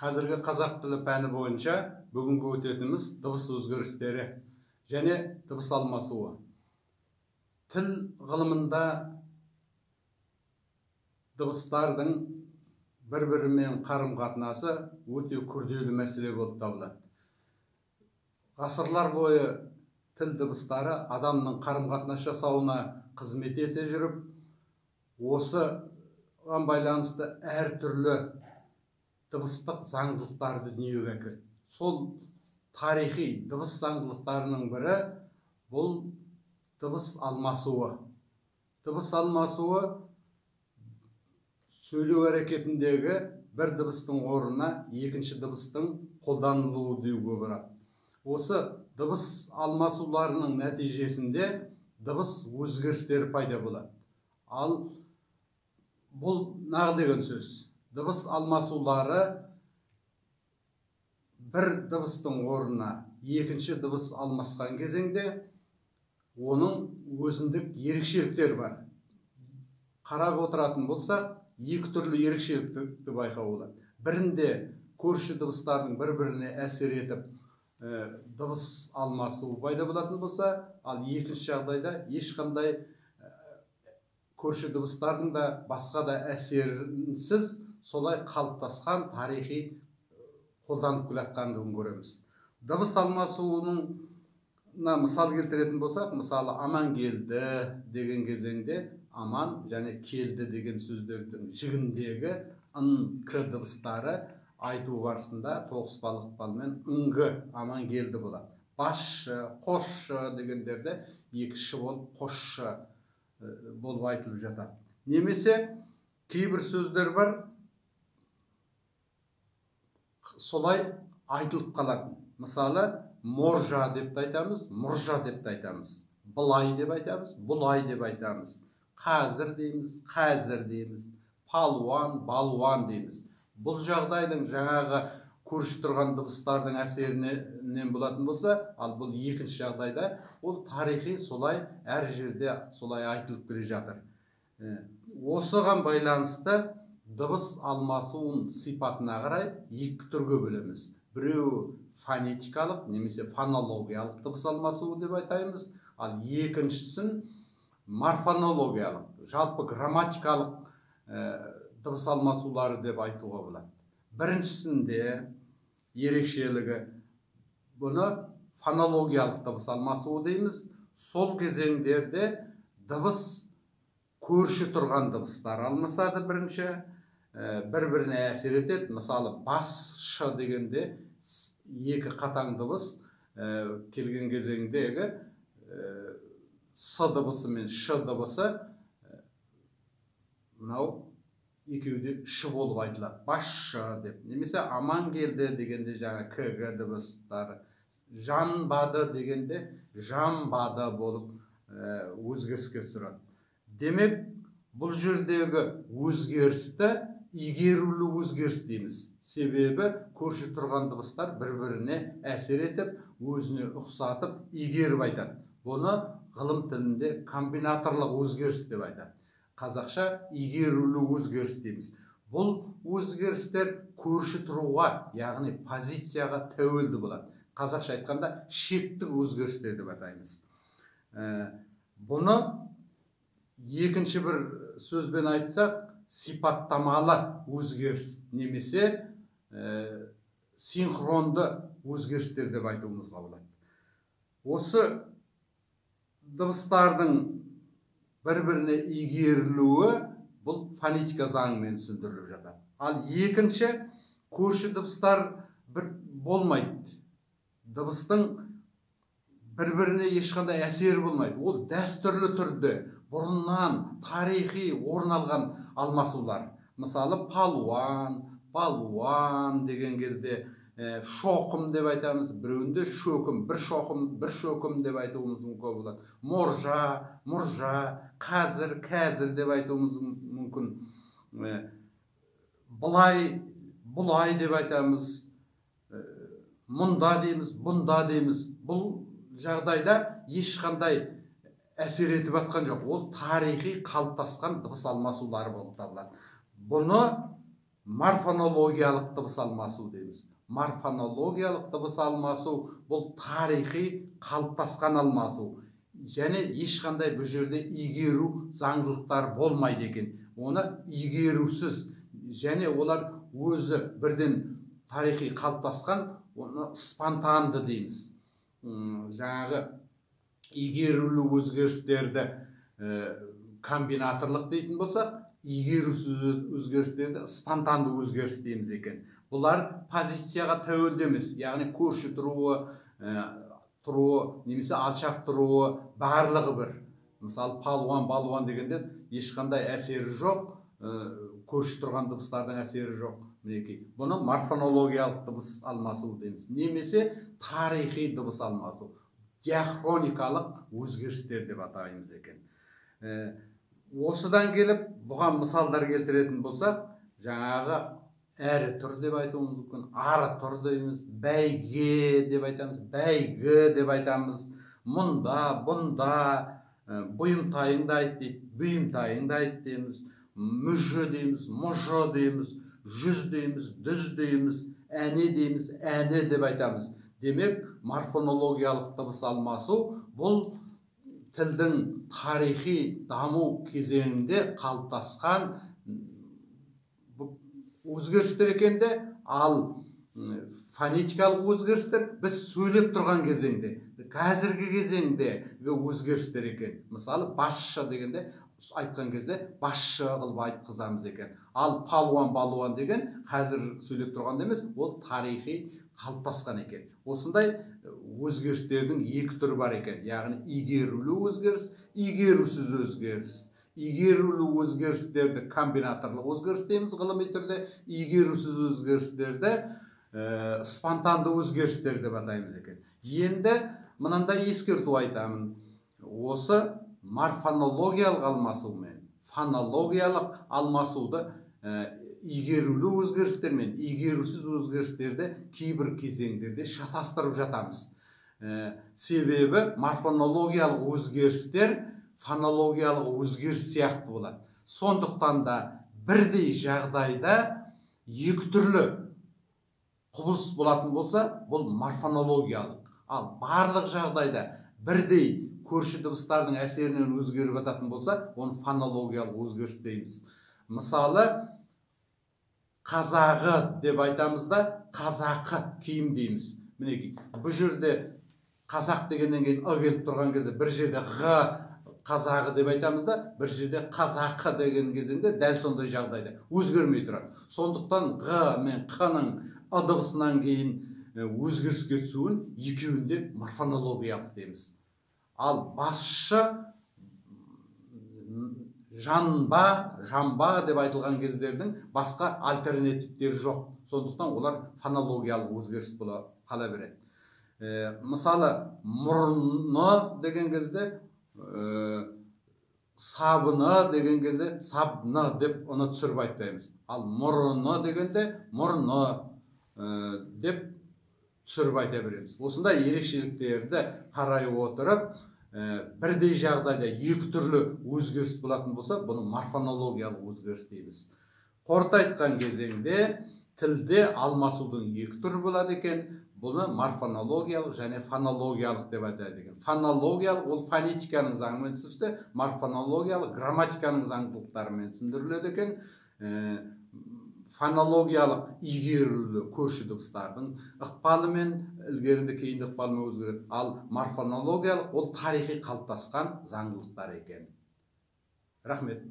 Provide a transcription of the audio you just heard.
Қазіргі қазақ тілі пәні бойынша бүгінгі өтетініміз дыбыс өзгерістері және дыбыс алмасуы. Тіл ғылымында дыбыстардың бір-бірімен қарым-қатынасы өте күрделі мәселе болып табылады. Ғасырлар бойы тіл дыбыстары адамның қарым-қатынас жасауына қызмет ете жүріп, осыған байланысты әртүрлі дыбыстық заңдылықтарды дүниеге әкелді. Сол тарихи дыбыс заңдылықтарының бірі бұл дыбыс алмасуы. Дыбыс алмасуы сөйлеу әрекетіндегі бір дыбыстың орнына екінші дыбыстың қолданылуы деуге болады. Осы дыбыс алмасуларының нәтижесінде дыбыс өзгерістері пайда болады. Ал бұл нақ деген сөз. Дыбыс алмасулары бір дыбыстың орнына екінші дыбыс алмасқан кезеңде оның өзіндік ерекшеліктер бар. Қарап отыратын болсақ, екі түрлі ерекшелікті байқауға болады. Бірінде көрші дыбыстардың бір-біріне әсер етіп дыбыс алмасуы пайда болатын болса, ал екінші жағдайда ешқандай көрші дыбыстардың да басқа да әсерінсіз солай қалыптасқан тарихи қолданып келатқандығын көреміз. Дыбыс алмасуының мысал келтіретін болсақ, мысалы аман келді деген кезеңде аман және келді деген сөздердің жігіндегі ын, к дыбыстары айту барысында тоғыспалы ықпалмен ыңгы аман келді болады. Басшы, қосшы дегендерде екі шы болып қосшы болып айтылып жатады. Немесе кейбір сөздер бар, солай айтылып қалады. Мысалы, моржа деп айтамыз, мұржа деп айтамыз. Былай деп айтамыз, бұлай деп айтамыз. Қазір дейміз, қазір дейміз. Палуан, балуан дейміз. Бұл жағдайдың жаңағы көрші тұрған дыбыстардың әсерінен болатын болса, ал бұл екінші жағдайда ол тарихи солай әр жерде солай айтылып келе жатыр. Осыған байланысты дыбыс алмасуын сипатына қарай екі түрге бөлеміз. Біреуі фонетикалық немесе фонологиялық дыбыс алмасуы деп айтаймыз, ал екіншісін морфонологиялық, жалпы грамматикалық дыбыс алмасулары деп айтуға болады. Біріншісінде ерекшелігі бұны фонологиялық дыбыс алмасуы дейміз. Сол кезеңдерде дыбыс көрші тұрған дыбыстар алмасады бірінші, бір-біріне әсер етеді. Мысалы, басшы дегенде екі қатаң дыбыс келген кезеңдегі с дыбысы мен ш дыбысы мынау екеуде ш болып айтылады. Басшы деп. Немесе аман келді дегенде жаңа к дыбыстары. Жанбады дегенде жамбады болып өзгеріске түсіреді. Демек, бұл жердегі өзгерісті игерулі өзгеріс дейміз. Себебі көрші тұрған дыбыстар бір-біріне әсер етіп, өзіне ұқсатып, игеріп айтады. Бұны ғылым тілінде комбинаторлық өзгеріс деп айтады. Қазақша игерулі өзгеріс дейміз. Бұл өзгерістер көрші тұруға, яғни позицияға тәуелді болады. Қазақша айтқанда шектік өзгерістер деп атаймыз. Бұны екінші бір сөзбен айтсақ, сипаттамалы өзгеріс немесе синхронды өзгерістер деп айтуымызға болады. Осы дыбыстардың бір-біріне игерілуі бұл фонетика заңымен түсіндіріліп жатады. Ал екінші, көрші дыбыстар болмайды. Дыбыстың бір-біріне ешқандай әсері болмайды. Ол дәстүрлі түрде бұрыннан тарихи орын алған алмасулар. Мысалы, палуан, балуан деген кезде шоқым деп айтамыз, біреуінде шөкім, бір шөкім деп айтуымыз мүмкін болады. Моржа, мұржа, қазір, кәзір деп айтуымыз мүмкін. Бұлай, бұлай деп айтамыз, мұнда дейміз, бұнда дейміз. Бұл жағдайда ешқандай әсер етіп атқан жоқ. Ол тарихи қалыптасқан дыбыс алмасулары болып табылады. Бұны морфонологиялық дыбыс алмасу дейміз. Морфонологиялық дыбыс алмасу бұл тарихи қалыптасқан алмасу. Және ешқандай бұл жерде игеру заңдылықтар болмайды екен. Оны игерусіз, және олар өзі бірден тарихи қалыптасқан, оны спонтанды дейміз. Жаңағы игерулі өзгерістерді комбинаторлық дейтін болсақ, игерусіз өзгерістерді спонтанды өзгеріс дейміз екен. Бұлар позицияға тәуелді емес, яғни көрші тұруы, немесе алшақ тұруы барлығы бір. Мысалы, палуан, балуан дегенде ешқандай әсері жоқ, көрші тұрған дыбыстардың әсері жоқ. Бұны морфонологиялық дыбыс алмасу дейміз. Немесе тарихи дыбыс алмасу, диахроникалық өзгерістер деп атаймыз екен. Осыдан келіп, бұған мысалдар келтіретін болсақ, жаңағы әрі тұр деп айтуымыз мүмкін, ары тұр дейміз, бәйге деп айтамыз, бәйгі деп айтамыз, мұнда, бұнда, бұйымтайыңды айт дейді, бұйымтайыңды айт дейміз, мүжі дейміз, мұжы дейміз, жүз дейміз, дүз дейміз, әне дейміз, әне деп айтамыз. Демек, морфонологиялық дыбыс алмасу бұл тілдің тарихи даму кезеңінде қалыптасқан өзгерістер екенде, ал фонетикалық өзгерістер біз сөйлеп тұрған кезеңде, қазіргі кезеңде өзгерістер екен. Мысалы, басшы дегенде, айтқан кезде басшы қылып айтқызамыз екен. Ал палуан, балуан деген қазір сөйлеп тұрғанда емес, ол тарихи қалыптасқан екен. Осындай өзгерістердің екі түрі бар екен. Яғни игерулі өзгеріс, игерусіз өзгеріс. Игерулі өзгерістерді комбинаторлық өзгеріс дейміз ғылыми түрде, игерусіз өзгерістерді спонтанды өзгерістер деп атаймыз екен. Енді мынандай ескерту айтамын. Осы морфонологиялық алмасу мен фонологиялық алмасуды игерулі өзгерістермен игерусіз өзгерістерді кейбір кезеңдерде шатастырып жатамыз. Себебі морфонологиялық өзгерістер фонологиялық өзгеріс сияқты болады. Сондықтан да бірдей жағдайда екі түрлі құбылыс болатын болса, бұл морфонологиялық. Ал барлық жағдайда бірдей көрші дыбыстардың әсерінен өзгеріп жататын болса, оны фонологиялық өзгеріс дейміз. Мысалы, қазағы деп айтамыз да, қазақы киім дейміз. Мінекей, бұл жерде қазақ дегеннен кейін ы келіп тұрған кезде бір жерде ғы қазағы деп айтамыз да, бір жерде қазақы деген кезеңде дәл сондай жағдайда өзгермей тұрады. Сондықтан ғы мен қының ы дыбысынан кейін өзгеріске түсуін екеуінде морфонологиялық дейміз. Ал басшы, жанба, жамба деп айтылған кездердің басқа альтернативтері жоқ. Сондықтан олар фонологиялық өзгеріс бола қала береді. Мысалы, мұрны деген кезде, сабыны деген кезде сабны деп оны түсіріп айтпаймыз. Ал мұрны дегенде мұрны деп түсіріп айта береміз. Осындай ерекшеліктерді қарай отырып, бірдей жағдайда екі түрлі өзгеріс болатын болса, бұны морфонологиялық өзгеріс дейміз. Қорыта айтқан кезеңде тілде алмасудың екі түрі болады екен. Бұны морфонологиялық және фонологиялық деп айтады екен. Фонологиялық ол фонетиканың заңымен түсірсе, морфонологиялық грамматиканың заңдылықтарымен түсіндіріледі екен. Фонологиялық игерулі көрші дыбыстардың ықпалымен, ілгерінде кейінгі ықпалымен өзгереді. Ал морфонологиялық ол тарихи қалыптасқан заңдылықтар екен. Рахмет.